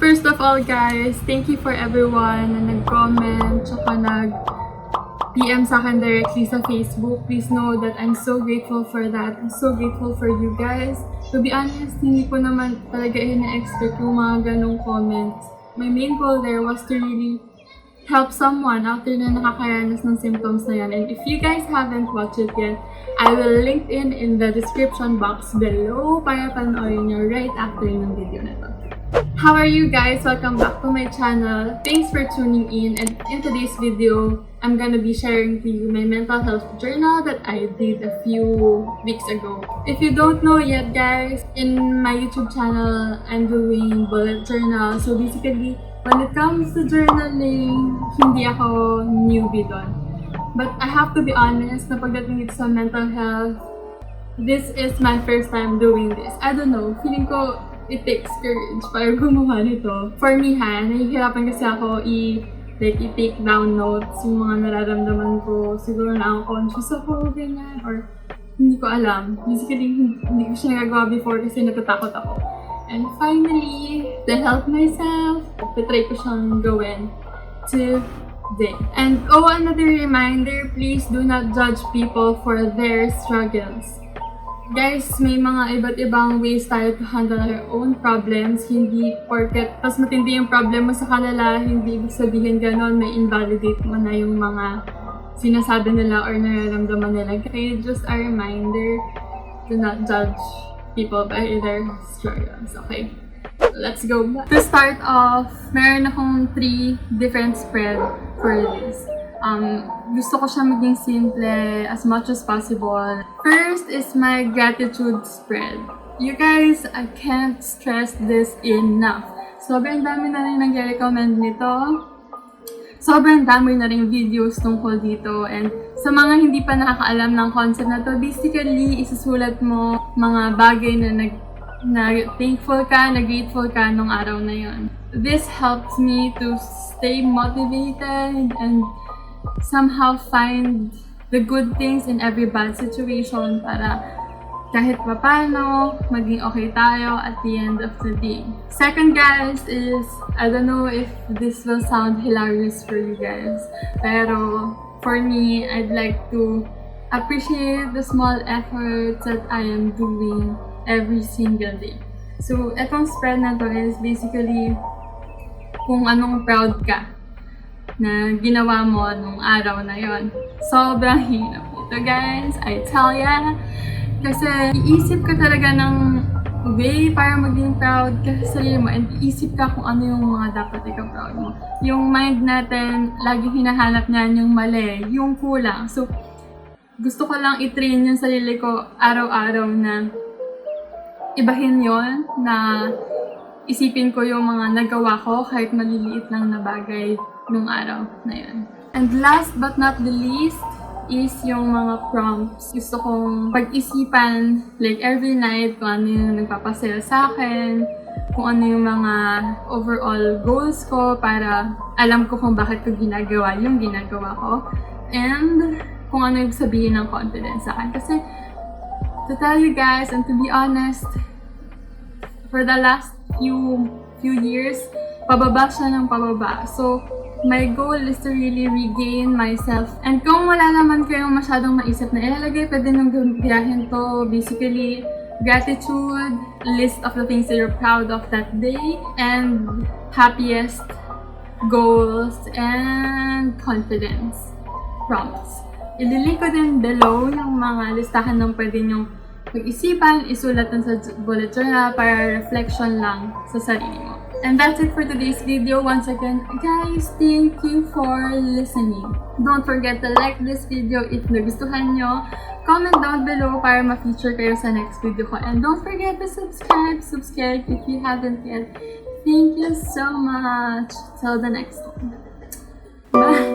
First of all guys, thank you for everyone na nag-comment tsaka nag-PM sa akin directly sa Facebook. Please know that I'm so grateful for that. I'm so grateful for you guys. To be honest, hindi ko naman talaga ina-expect yung mga ganong comments. My main goal there was to really help someone after na nakakaranas ng symptoms na yan. And if you guys haven't watched it yet, I will link in the description box below para panoorin nyo right after ng video na to. How are you guys? Welcome back to my channel. Thanks for tuning in, and in today's video, I'm gonna be sharing to you my mental health journal that I did a few weeks ago. If you don't know yet guys, in my YouTube channel, I'm doing bullet journal. So basically, when it comes to journaling, hindi ako newbie doon. But I have to be honest na pagdating ito sa mental health, this is my first time doing this. I don't know, feeling ko it takes courage para gumawa nito. For me nahihirapan kasi ako i-take down notes, yung mga nararamdaman ko. Siguro na unconscious ako, ganyan, or hindi ko alam. Basically, hindi ko siya nagagawa before kasi natatakot ako. And finally, to help myself, try ko siyang gawin today. And another reminder, please do not judge people for their struggles. Guys, may mga iba't ibang ways tayo to handle our own problems. Hindi porket mas matindi yung problem mo sa kanila, hindi ibig sabihin ganon, may invalidate mo na yung mga sinasabi nila or nararamdaman nila. Okay, just a reminder to not judge people by their struggles. Okay, let's go. To start off, meron akong 3 different spread for this. Gusto ko siya maging simple as much as possible. First is my gratitude spread. You guys, I can't stress this enough. Sobrang dami na rin nag-recommend nito. Sobrang dami na rin videos tungkol dito. And sa mga hindi pa nakakaalam ng concept na to, basically, isusulat mo mga bagay na thankful ka, na grateful ka nung araw na yon. This helps me to stay motivated and somehow find the good things in every bad situation para kahit papano, maging okay tayo at the end of the day. Second guys is, I don't know if this will sound hilarious for you guys, pero for me, I'd like to appreciate the small efforts that I am doing every single day. So, etong spread na to is basically kung anong proud ka na ginawa mo nung araw na yon. Sobrang hirap ito guys, I tell ya. Kasi iisip ka talaga ng way para maging proud ka sa sarili mo, and iisip ka kung ano yung mga dapat ikaw proud mo. Yung mind natin, laging hinahanap niyan yung mali, yung kulang. So, gusto ko lang i-train yung sarili ko araw-araw na ibahin yon, na isipin ko yung mga nagawa ko kahit maliliit lang na bagay nung araw na yun. And last but not the least is yung mga prompts. Gusto kong pag-isipan like every night kung ano yung nagpapasaya sa akin, kung ano yung mga overall goals ko para alam ko kung bakit ko ginagawa yung ginagawa ko, and kung ano yung sabihin ng confidence sa akin. Kasi to tell you guys and to be honest, for the last few years, pababa siya ng pababa. So, my goal is to really regain myself. And kung wala naman kayong masyadong maisip na ilalagay, pwede nang gayahin to. Basically, gratitude, list of the things that you're proud of that day, and happiest goals, and confidence prompts. Ililink ko din below yung mga listahan ng pwede nyong pag-isipan, isulat sa bullet journal para reflection lang sa sarili mo. And that's it for today's video. Once again, guys, thank you for listening. Don't forget to like this video if nagustuhan nyo. Comment down below para ma-feature kayo sa next video ko. And don't forget to subscribe if you haven't yet. Thank you so much. Till the next one. Bye!